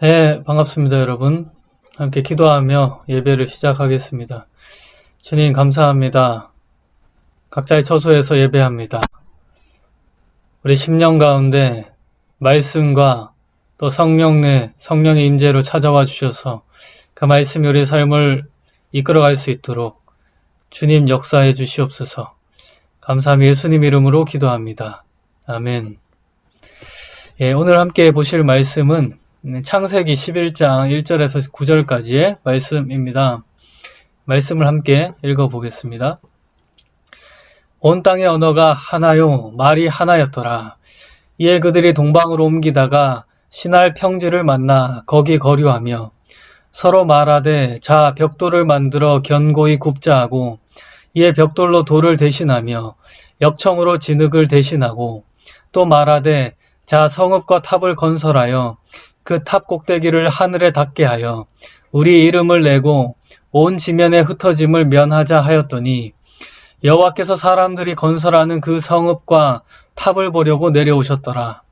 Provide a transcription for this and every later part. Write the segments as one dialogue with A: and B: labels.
A: 네, 반갑습니다, 여러분. 함께 기도하며 예배를 시작하겠습니다. 주님, 감사합니다. 각자의 처소에서 예배합니다. 우리 10년 가운데 말씀과 또 성령의 임재로 찾아와 주셔서 그 말씀이 우리 삶을 이끌어갈 수 있도록 주님 역사해 주시옵소서. 감사함이 예수님 이름으로 기도합니다. 아멘. 예, 오늘 함께 보실 말씀은 창세기 11장 1절에서 9절까지의 말씀입니다. 말씀을 함께 읽어보겠습니다. 온 땅의 언어가 하나요, 말이 하나였더라. 이에 그들이 동방으로 옮기다가 신할 평지를 만나 거기 거류하며 서로 말하되 자 벽돌을 만들어 견고히 굽자 하고 이에 벽돌로 돌을 대신하며 역청으로 진흙을 대신하고 또 말하되 자 성읍과 탑을 건설하여 그 탑 꼭대기를 하늘에 닿게 하여 우리 이름을 내고 온 지면에 흩어짐을 면하자 하였더니 여호와께서 사람들이 건설하는 그 성읍과 탑을 보려고 내려오셨더라.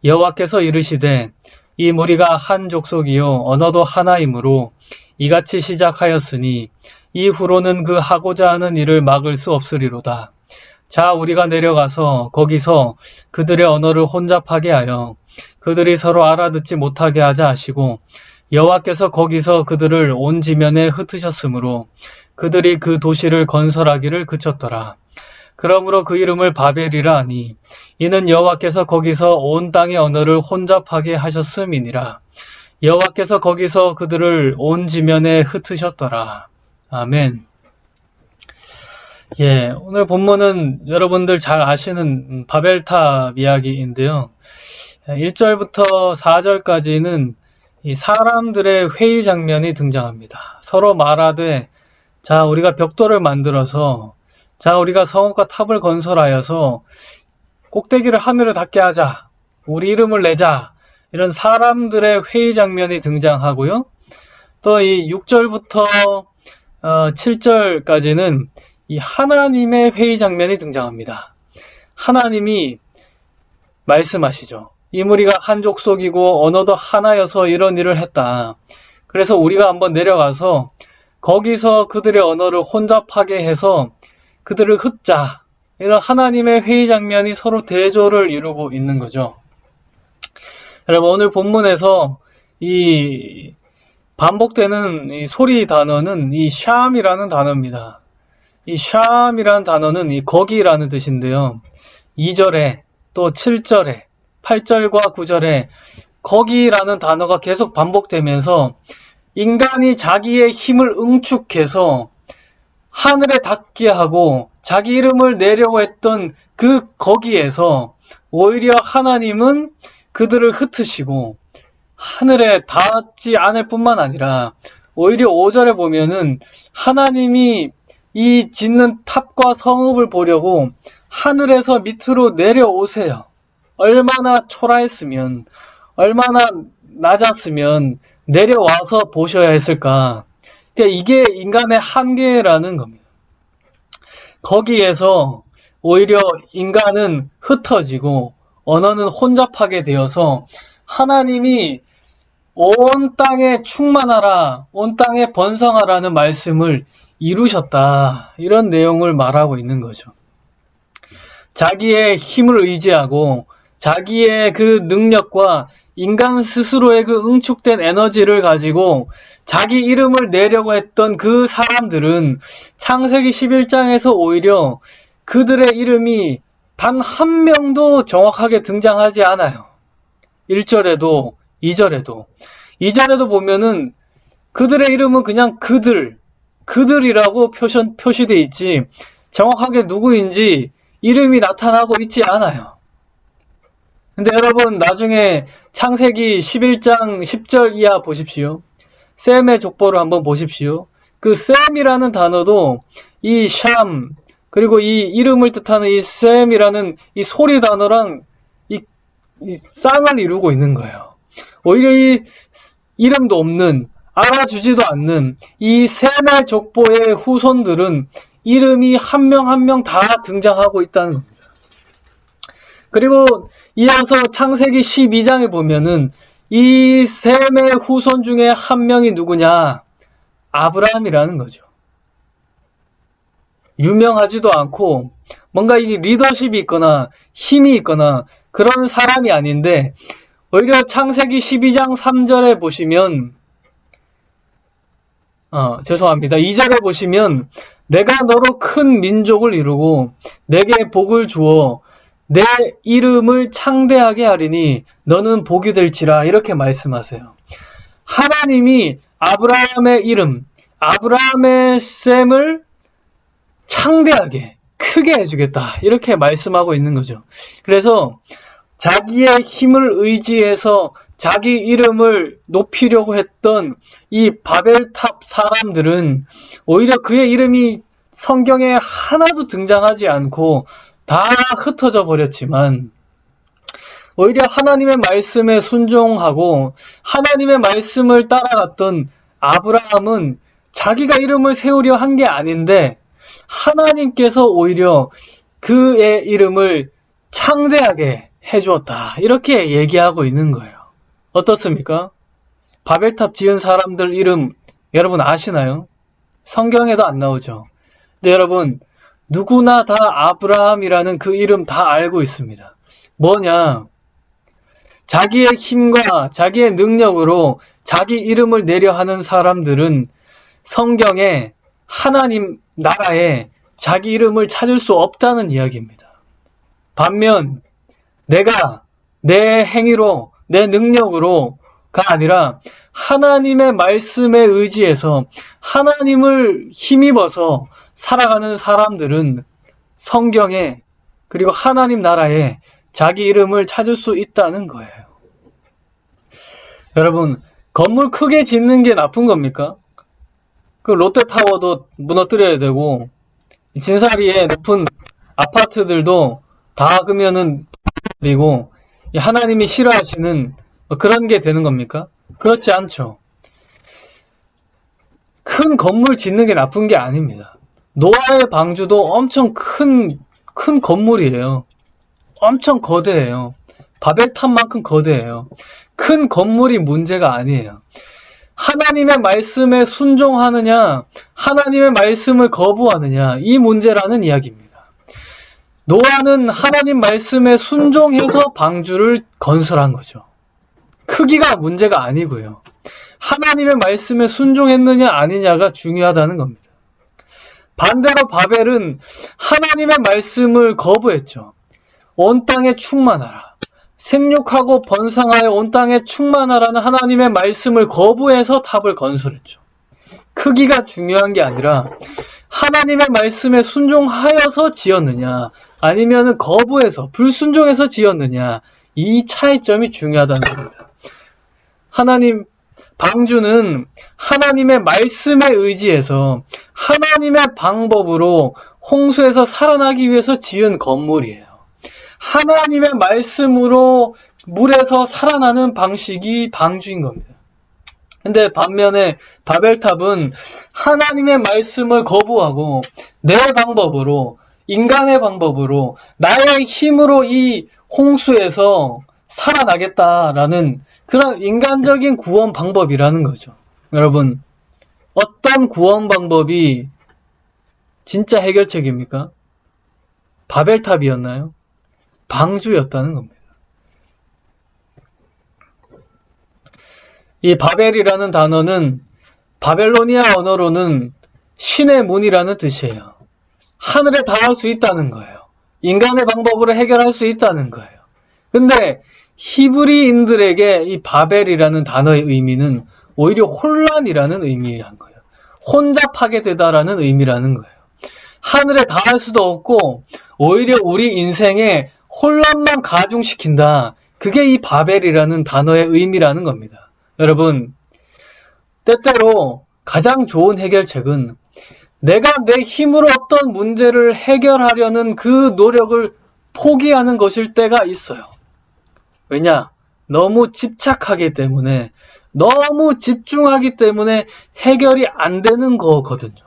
A: 여호와께서 이르시되 이 무리가 한 족속이요 언어도 하나이므로 이같이 시작하였으니 이후로는 그 하고자 하는 일을 막을 수 없으리로다. 자 우리가 내려가서 거기서 그들의 언어를 혼잡하게 하여 그들이 서로 알아듣지 못하게 하자 하시고 여호와께서 거기서 그들을 온 지면에 흩으셨으므로 그들이 그 도시를 건설하기를 그쳤더라. 그러므로 그 이름을 바벨이라 하니 이는 여호와께서 거기서 온 땅의 언어를 혼잡하게 하셨음이니라. 여호와께서 거기서 그들을 온 지면에 흩으셨더라. 아멘. 예, 오늘 본문은 여러분들 잘 아시는 바벨탑 이야기인데요. 1절부터 4절까지는 이 사람들의 회의 장면이 등장합니다. 서로 말하되 자 우리가 벽돌을 만들어서 자 우리가 성읍과 탑을 건설하여서 꼭대기를 하늘에 닿게 하자. 우리 이름을 내자. 이런 사람들의 회의 장면이 등장하고요. 또 이 6절부터 7절까지는 이 하나님의 회의 장면이 등장합니다. 하나님이 말씀하시죠. 이 무리가 한 족속이고 언어도 하나여서 이런 일을 했다. 그래서 우리가 한번 내려가서 거기서 그들의 언어를 혼잡하게 해서 그들을 흩자. 이런 하나님의 회의 장면이 서로 대조를 이루고 있는 거죠. 여러분 오늘 본문에서 이 반복되는 이 소리 단어는 이 샴이라는 단어입니다. 이 샴이라는 단어는 이 거기라는 뜻인데요. 2절에 또 7절에 8절과 9절에 거기라는 단어가 계속 반복되면서 인간이 자기의 힘을 응축해서 하늘에 닿게 하고 자기 이름을 내려고 했던 그 거기에서 오히려 하나님은 그들을 흩으시고 하늘에 닿지 않을 뿐만 아니라 오히려 5절에 보면은 하나님이 이 짓는 탑과 성읍을 보려고 하늘에서 밑으로 내려오세요. 얼마나 초라했으면 얼마나 낮았으면 내려와서 보셔야 했을까. 그러니까 이게 인간의 한계라는 겁니다. 거기에서 오히려 인간은 흩어지고 언어는 혼잡하게 되어서 하나님이 온 땅에 충만하라, 온 땅에 번성하라는 말씀을 이루셨다. 이런 내용을 말하고 있는 거죠. 자기의 힘을 의지하고 자기의 그 능력과 인간 스스로의 그 응축된 에너지를 가지고 자기 이름을 내려고 했던 그 사람들은 창세기 11장에서 오히려 그들의 이름이 단 한 명도 정확하게 등장하지 않아요. 1절에도 2절에도 2절에도 보면은 그들의 이름은 그냥 그들이라고 표시되어 있지 정확하게 누구인지 이름이 나타나고 있지 않아요. 근데 여러분 나중에 창세기 11장 10절 이하 보십시오. 셈의 족보를 한번 보십시오. 그 셈이라는 단어도 이 샴 그리고 이 이름을 뜻하는 이 셈이라는 이 소리 단어랑 이 쌍을 이루고 있는 거예요. 오히려 이 이름도 없는 알아주지도 않는 이 셈의 족보의 후손들은 이름이 한 명 한 명 다 등장하고 있다는 겁니다. 그리고 이어서 창세기 12장에 보면은 이 셈의 후손 중에 한 명이 누구냐? 아브라함이라는 거죠. 유명하지도 않고 뭔가 이 리더십이 있거나 힘이 있거나 그런 사람이 아닌데, 오히려 창세기 12장 3절에 보시면 2절에 보시면 내가 너로 큰 민족을 이루고 내게 복을 주어 내 이름을 창대하게 하리니 너는 복이 될지라, 이렇게 말씀하세요. 하나님이 아브라함의 이름, 아브라함의 셈을 창대하게, 크게 해주겠다, 이렇게 말씀하고 있는 거죠. 그래서 자기의 힘을 의지해서 자기 이름을 높이려고 했던 이 바벨탑 사람들은 오히려 그의 이름이 성경에 하나도 등장하지 않고 다 흩어져 버렸지만, 오히려 하나님의 말씀에 순종하고 하나님의 말씀을 따라갔던 아브라함은 자기가 이름을 세우려 한 게 아닌데 하나님께서 오히려 그의 이름을 창대하게 해주었다, 이렇게 얘기하고 있는 거예요. 어떻습니까? 바벨탑 지은 사람들 이름 여러분 아시나요? 성경에도 안 나오죠. 근데 여러분, 누구나 다 아브라함이라는 그 이름 다 알고 있습니다. 뭐냐? 자기의 힘과 자기의 능력으로 자기 이름을 내려 하는 사람들은 성경에 하나님 나라에 자기 이름을 찾을 수 없다는 이야기입니다. 반면 내가 내 행위로, 내 능력으로가 아니라 하나님의 말씀에 의지해서 하나님을 힘입어서 살아가는 사람들은 성경에, 그리고 하나님 나라에 자기 이름을 찾을 수 있다는 거예요. 여러분, 건물 크게 짓는 게 나쁜 겁니까? 그 롯데타워도 무너뜨려야 되고 진사리에 높은 아파트들도 다 그러면은 그리고 하나님이 싫어하시는 그런 게 되는 겁니까? 그렇지 않죠. 큰 건물 짓는 게 나쁜 게 아닙니다. 노아의 방주도 엄청 큰 건물이에요. 엄청 거대해요. 바벨탑만큼 거대해요. 큰 건물이 문제가 아니에요. 하나님의 말씀에 순종하느냐, 하나님의 말씀을 거부하느냐, 이 문제라는 이야기입니다. 노아는 하나님 말씀에 순종해서 방주를 건설한 거죠. 크기가 문제가 아니고요. 하나님의 말씀에 순종했느냐 아니냐가 중요하다는 겁니다. 반대로 바벨은 하나님의 말씀을 거부했죠. 온 땅에 충만하라, 생육하고 번성하여 온 땅에 충만하라는 하나님의 말씀을 거부해서 탑을 건설했죠. 크기가 중요한 게 아니라 하나님의 말씀에 순종하여서 지었느냐 아니면 거부해서 불순종해서 지었느냐, 이 차이점이 중요하다는 겁니다. 방주는 하나님의 말씀에 의지해서 하나님의 방법으로 홍수에서 살아나기 위해서 지은 건물이에요. 하나님의 말씀으로 물에서 살아나는 방식이 방주인 겁니다. 근데 반면에 바벨탑은 하나님의 말씀을 거부하고 내 방법으로, 인간의 방법으로, 나의 힘으로 이 홍수에서 살아나겠다라는 그런 인간적인 구원 방법이라는 거죠. 여러분, 어떤 구원 방법이 진짜 해결책입니까? 바벨탑이었나요? 방주였다는 겁니다. 이 바벨이라는 단어는 바벨로니아 언어로는 신의 문이라는 뜻이에요. 하늘에 닿을 수 있다는 거예요. 인간의 방법으로 해결할 수 있다는 거예요. 근데 히브리인들에게 이 바벨이라는 단어의 의미는 오히려 혼란이라는 의미란 거예요. 혼잡하게 되다라는 의미라는 거예요. 하늘에 닿을 수도 없고 오히려 우리 인생에 혼란만 가중시킨다. 그게 이 바벨이라는 단어의 의미라는 겁니다. 여러분, 때때로 가장 좋은 해결책은 내가 내 힘으로 어떤 문제를 해결하려는 그 노력을 포기하는 것일 때가 있어요. 왜냐? 너무 집착하기 때문에, 너무 집중하기 때문에 해결이 안 되는 거거든요.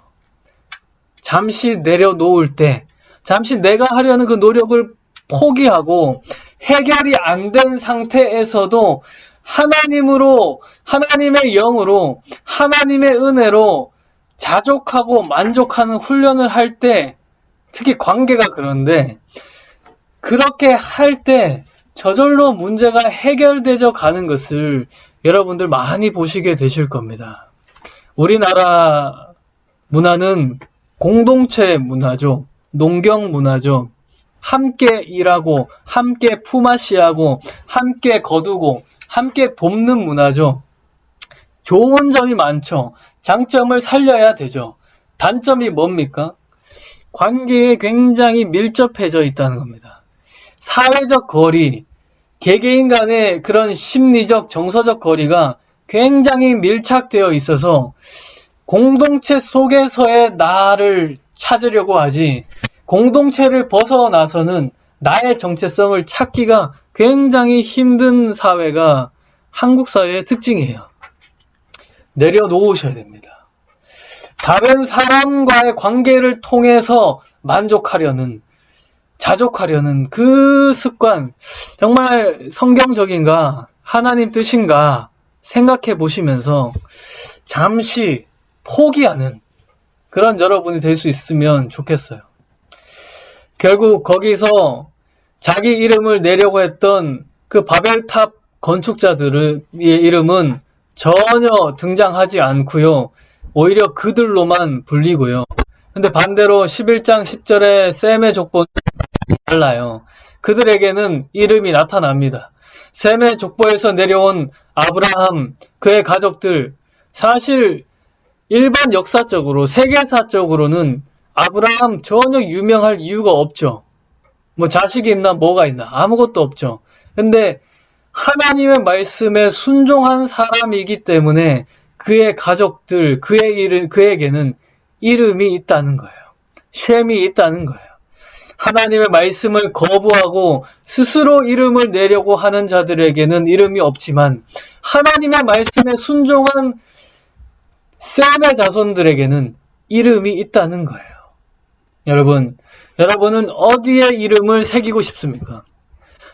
A: 잠시 내려놓을 때, 잠시 내가 하려는 그 노력을 포기하고 해결이 안 된 상태에서도 하나님으로, 하나님의 영으로, 하나님의 은혜로 자족하고 만족하는 훈련을 할 때, 특히 관계가 그런데, 그렇게 할 때 저절로 문제가 해결되져 가는 것을 여러분들 많이 보시게 되실 겁니다. 우리나라 문화는 공동체 문화죠. 농경 문화죠. 함께 일하고, 함께 품앗이하고, 함께 거두고, 함께 돕는 문화죠. 좋은 점이 많죠. 장점을 살려야 되죠. 단점이 뭡니까? 관계에 굉장히 밀접해져 있다는 겁니다. 사회적 거리, 개개인 간의 그런 심리적, 정서적 거리가 굉장히 밀착되어 있어서 공동체 속에서의 나를 찾으려고 하지, 공동체를 벗어나서는 나의 정체성을 찾기가 굉장히 힘든 사회가 한국 사회의 특징이에요. 내려놓으셔야 됩니다. 다른 사람과의 관계를 통해서 만족하려는, 자족하려는 그 습관, 정말 성경적인가, 하나님 뜻인가 생각해 보시면서 잠시 포기하는 그런 여러분이 될 수 있으면 좋겠어요. 결국 거기서 자기 이름을 내려고 했던 그 바벨탑 건축자들의 이름은 전혀 등장하지 않고요. 오히려 그들로만 불리고요. 근데 반대로 11장 10절의 셈의 족보는 달라요. 그들에게는 이름이 나타납니다. 셈의 족보에서 내려온 아브라함, 그의 가족들, 사실 일반 역사적으로, 세계사적으로는 아브라함 전혀 유명할 이유가 없죠. 뭐 자식이 있나 뭐가 있나 아무것도 없죠. 근데 하나님의 말씀에 순종한 사람이기 때문에 그의 가족들, 그에게는 이름이 있다는 거예요. 셈이 있다는 거예요. 하나님의 말씀을 거부하고 스스로 이름을 내려고 하는 자들에게는 이름이 없지만 하나님의 말씀에 순종한 셈의 자손들에게는 이름이 있다는 거예요. 여러분은 어디에 이름을 새기고 싶습니까?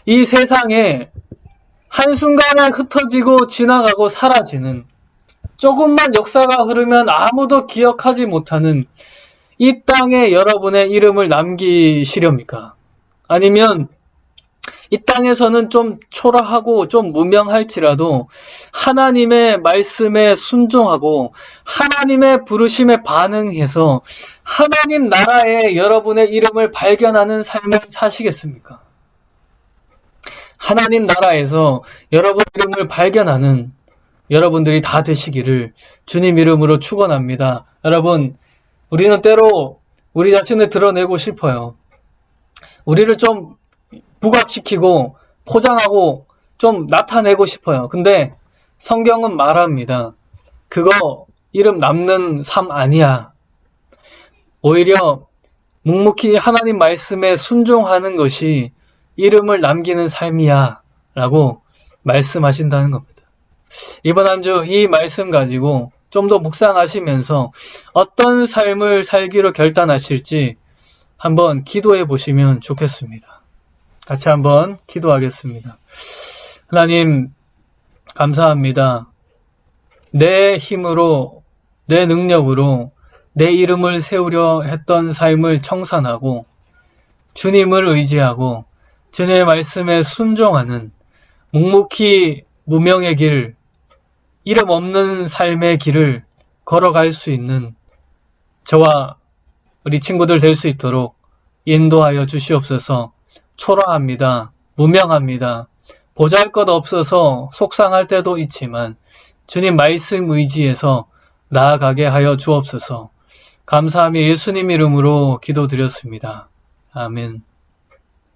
A: 이 세상에 한순간에 흩어지고 지나가고 사라지는, 조금만 역사가 흐르면 아무도 기억하지 못하는 이 땅에 여러분의 이름을 남기시렵니까? 아니면 이 땅에서는 좀 초라하고 좀 무명할지라도 하나님의 말씀에 순종하고 하나님의 부르심에 반응해서 하나님 나라에 여러분의 이름을 발견하는 삶을 사시겠습니까? 하나님 나라에서 여러분 이름을 발견하는 여러분들이 다 되시기를 주님 이름으로 축원합니다. 여러분, 우리는 때로 우리 자신을 드러내고 싶어요. 우리를 좀 부각시키고 포장하고 좀 나타내고 싶어요. 근데 성경은 말합니다. 그거 이름 남는 삶 아니야. 오히려 묵묵히 하나님 말씀에 순종하는 것이 이름을 남기는 삶이야 라고 말씀하신다는 겁니다. 이번 한 주 이 말씀 가지고 좀 더 묵상하시면서 어떤 삶을 살기로 결단하실지 한번 기도해 보시면 좋겠습니다. 같이 한번 기도하겠습니다. 하나님, 감사합니다. 내 힘으로, 내 능력으로 내 이름을 세우려 했던 삶을 청산하고 주님을 의지하고 주님의 말씀에 순종하는 묵묵히 무명의 길, 이름 없는 삶의 길을 걸어갈 수 있는 저와 우리 친구들 될 수 있도록 인도하여 주시옵소서. 초라합니다. 무명합니다. 보잘것없어서 속상할 때도 있지만 주님 말씀 의지에서 나아가게 하여 주옵소서. 감사하며 예수님 이름으로 기도드렸습니다. 아멘.